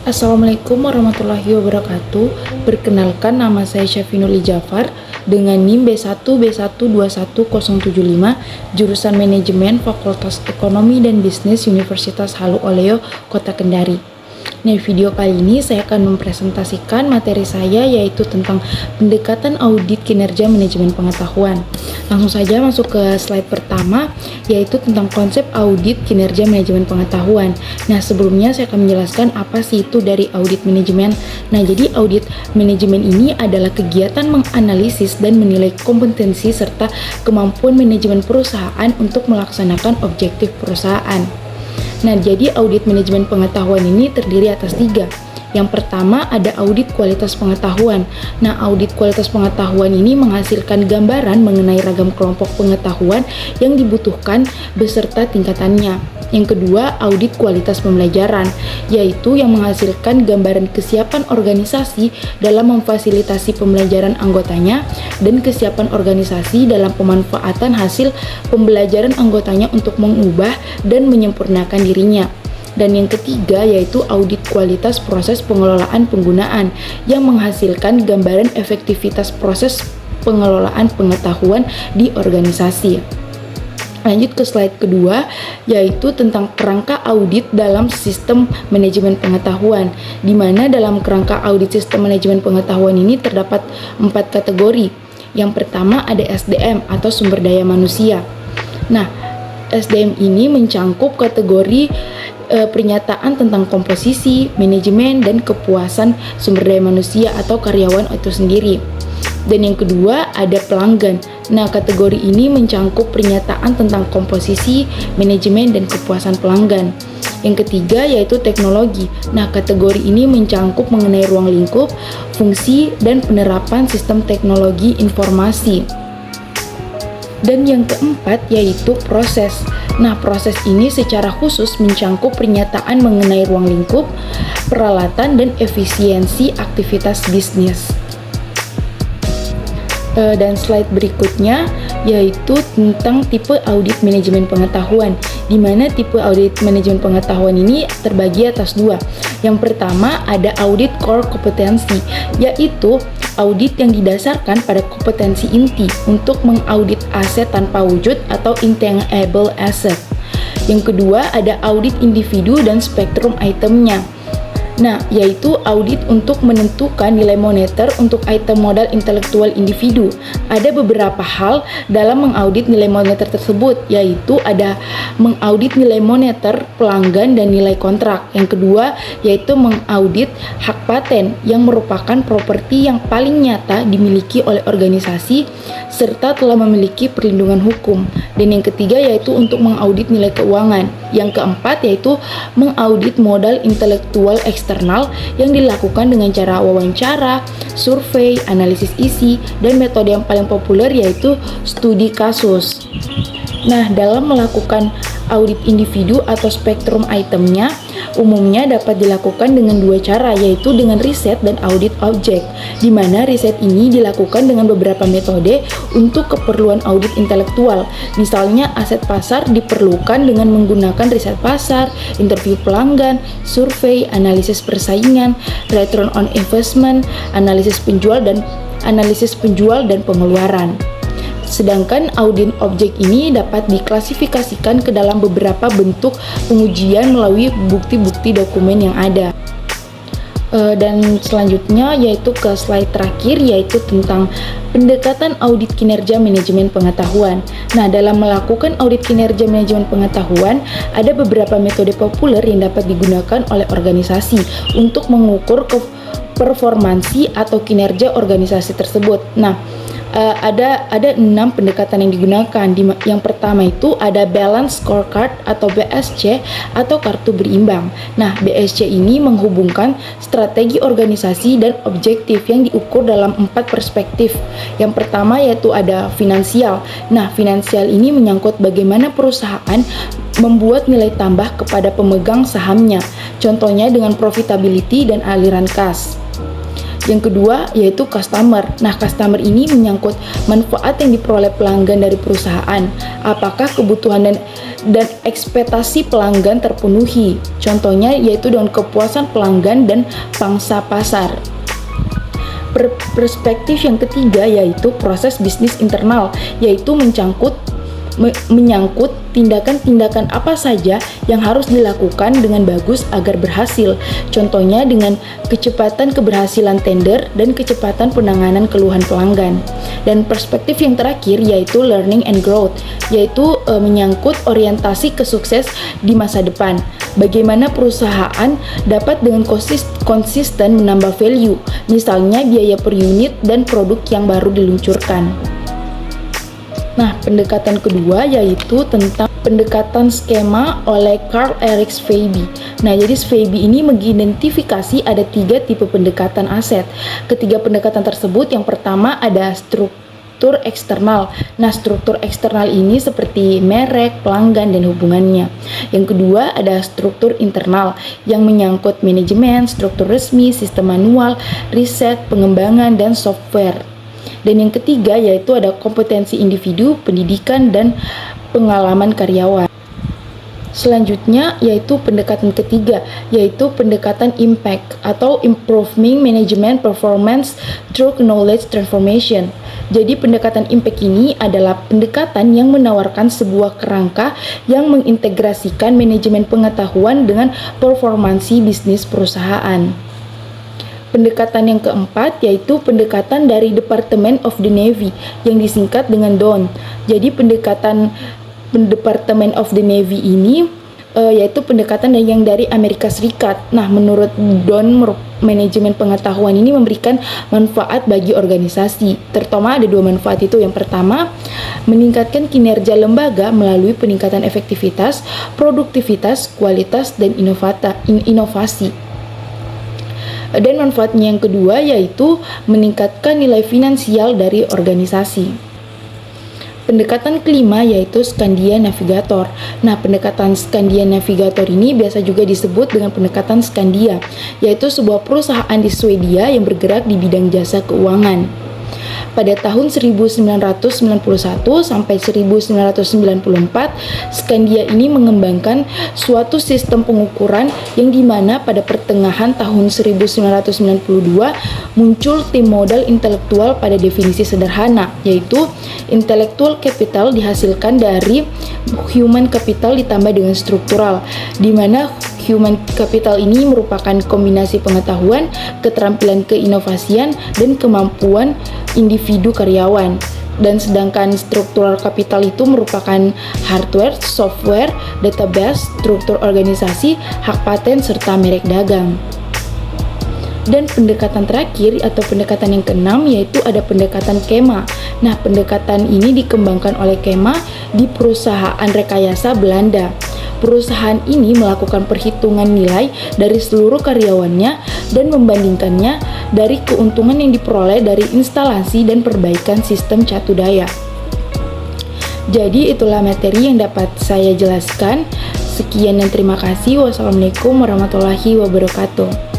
Assalamualaikum warahmatullahi wabarakatuh. Perkenalkan, nama saya Syafinuli Jafar dengan NIM B1B121075, jurusan Manajemen Fakultas Ekonomi dan Bisnis Universitas Halu Oleo, Kota Kendari. Nah, video kali ini saya akan mempresentasikan materi saya, yaitu tentang pendekatan audit kinerja manajemen pengetahuan. Langsung saja masuk ke slide pertama, yaitu tentang konsep audit kinerja manajemen pengetahuan. Nah, sebelumnya saya akan menjelaskan apa sih itu dari audit manajemen. Nah, jadi audit manajemen ini adalah kegiatan menganalisis dan menilai kompetensi serta kemampuan manajemen perusahaan untuk melaksanakan objektif perusahaan. Nah, jadi audit manajemen pengetahuan ini terdiri atas 3. Yang pertama ada audit kualitas pengetahuan. Nah, audit kualitas pengetahuan ini menghasilkan gambaran mengenai ragam kelompok pengetahuan yang dibutuhkan beserta tingkatannya. Yang kedua, audit kualitas pembelajaran, yaitu yang menghasilkan gambaran kesiapan organisasi dalam memfasilitasi pembelajaran anggotanya dan kesiapan organisasi dalam pemanfaatan hasil pembelajaran anggotanya untuk mengubah dan menyempurnakan dirinya. Dan yang ketiga yaitu audit kualitas proses pengelolaan penggunaan yang menghasilkan gambaran efektivitas proses pengelolaan pengetahuan di organisasi. Lanjut ke slide kedua, yaitu tentang kerangka audit dalam sistem manajemen pengetahuan, di mana dalam kerangka audit sistem manajemen pengetahuan ini terdapat 4 kategori. Yang pertama ada SDM atau sumber daya manusia. Nah, SDM ini mencangkup kategori pernyataan tentang komposisi, manajemen, dan kepuasan sumber daya manusia atau karyawan itu sendiri. Dan yang kedua ada pelanggan. Nah, kategori ini mencangkup pernyataan tentang komposisi, manajemen, dan kepuasan pelanggan. Yang ketiga yaitu teknologi. Nah, kategori ini mencangkup mengenai ruang lingkup, fungsi, dan penerapan sistem teknologi informasi. Dan yang keempat yaitu proses. Nah, proses ini secara khusus mencangkup pernyataan mengenai ruang lingkup, peralatan, dan efisiensi aktivitas bisnis. Dan slide berikutnya yaitu tentang tipe audit manajemen pengetahuan, di mana tipe audit manajemen pengetahuan ini terbagi atas 2. Yang pertama ada audit core kompetensi, yaitu audit yang didasarkan pada kompetensi inti untuk mengaudit aset tanpa wujud atau intangible asset. Yang kedua ada audit individu dan spektrum itemnya. Nah, yaitu audit untuk menentukan nilai moneter untuk item modal intelektual individu. Ada beberapa hal dalam mengaudit nilai moneter tersebut, yaitu ada mengaudit nilai moneter pelanggan dan nilai kontrak. Yang kedua, yaitu mengaudit hak paten yang merupakan properti yang paling nyata dimiliki oleh organisasi serta telah memiliki perlindungan hukum. Dan yang ketiga yaitu untuk mengaudit nilai keuangan. Yang keempat yaitu mengaudit modal intelektual eksternal yang dilakukan dengan cara wawancara, survei, analisis isi, dan metode yang paling populer yaitu studi kasus. Nah, dalam melakukan audit individu atau spektrum itemnya, umumnya dapat dilakukan dengan 2 cara, yaitu dengan riset dan audit objek, di mana riset ini dilakukan dengan beberapa metode untuk keperluan audit intelektual. Misalnya, aset pasar diperlukan dengan menggunakan riset pasar, interview pelanggan, survei, analisis persaingan, return on investment, analisis penjual dan pengeluaran. Sedangkan audit objek ini dapat diklasifikasikan ke dalam beberapa bentuk pengujian melalui bukti-bukti dokumen yang ada. Dan selanjutnya yaitu ke slide terakhir, yaitu tentang pendekatan audit kinerja manajemen pengetahuan. Nah, dalam melakukan audit kinerja manajemen pengetahuan, ada beberapa metode populer yang dapat digunakan oleh organisasi untuk mengukur performansi atau kinerja organisasi tersebut. Nah, ada 6 pendekatan yang digunakan. Yang pertama itu ada balance scorecard atau BSC atau kartu berimbang. Nah, BSC ini menghubungkan strategi organisasi dan objektif yang diukur dalam 4 perspektif. Yang pertama yaitu ada finansial. Nah, finansial ini menyangkut bagaimana perusahaan membuat nilai tambah kepada pemegang sahamnya. Contohnya dengan profitability dan aliran kas. Yang kedua yaitu customer. Nah, customer ini menyangkut manfaat yang diperoleh pelanggan dari perusahaan. Apakah kebutuhan dan ekspektasi pelanggan terpenuhi? Contohnya yaitu dengan kepuasan pelanggan dan pangsa pasar. Perspektif yang ketiga yaitu proses bisnis internal, yaitu menyangkut tindakan-tindakan apa saja yang harus dilakukan dengan bagus agar berhasil. Contohnya dengan kecepatan keberhasilan tender dan kecepatan penanganan keluhan pelanggan. Dan perspektif yang terakhir yaitu learning and growth, yaitu menyangkut orientasi ke sukses di masa depan. Bagaimana perusahaan dapat dengan konsisten menambah value, misalnya biaya per unit dan produk yang baru diluncurkan. Nah, pendekatan kedua yaitu tentang pendekatan skema oleh Carl Eric Svaby. Nah, jadi Svaby ini mengidentifikasi ada 3 tipe pendekatan aset. Ketiga pendekatan tersebut, yang pertama ada struktur eksternal. Nah, struktur eksternal ini seperti merek, pelanggan, dan hubungannya. Yang kedua ada struktur internal yang menyangkut manajemen, struktur resmi, sistem manual, riset, pengembangan, dan software. Dan yang ketiga yaitu ada kompetensi individu, pendidikan, dan pengalaman karyawan. Selanjutnya yaitu pendekatan ketiga, yaitu pendekatan impact atau improving management performance through knowledge transformation. Jadi pendekatan impact ini adalah pendekatan yang menawarkan sebuah kerangka yang mengintegrasikan manajemen pengetahuan dengan performansi bisnis perusahaan. Pendekatan yang keempat yaitu pendekatan dari Department of the Navy yang disingkat dengan DON. Jadi pendekatan Department of the Navy ini yaitu pendekatan yang dari Amerika Serikat. Nah, menurut DON, manajemen pengetahuan ini memberikan manfaat bagi organisasi. Terutama ada 2 manfaat itu. Yang pertama, meningkatkan kinerja lembaga melalui peningkatan efektivitas, produktivitas, kualitas, dan inovasi. Dan manfaatnya yang kedua yaitu meningkatkan nilai finansial dari organisasi. Pendekatan kelima yaitu Skandia Navigator. Nah, pendekatan Skandia Navigator ini biasa juga disebut dengan pendekatan Skandia, yaitu sebuah perusahaan di Swedia yang bergerak di bidang jasa keuangan. Pada tahun 1991 sampai 1994, Skandia ini mengembangkan suatu sistem pengukuran yang dimana pada pertengahan tahun 1992 muncul tim modal intelektual pada definisi sederhana, yaitu intellectual capital dihasilkan dari human capital ditambah dengan struktural, di mana human capital ini merupakan kombinasi pengetahuan, keterampilan keinovasian, dan kemampuan individu karyawan. Dan sedangkan struktural capital itu merupakan hardware, software, database, struktur organisasi, hak paten, serta merek dagang. Dan pendekatan terakhir atau pendekatan yang keenam yaitu ada pendekatan KEMA. Nah, pendekatan ini dikembangkan oleh KEMA di perusahaan rekayasa Belanda. Perusahaan ini melakukan perhitungan nilai dari seluruh karyawannya dan membandingkannya dari keuntungan yang diperoleh dari instalasi dan perbaikan sistem catu daya. Jadi itulah materi yang dapat saya jelaskan. Sekian dan terima kasih. Wassalamualaikum warahmatullahi wabarakatuh.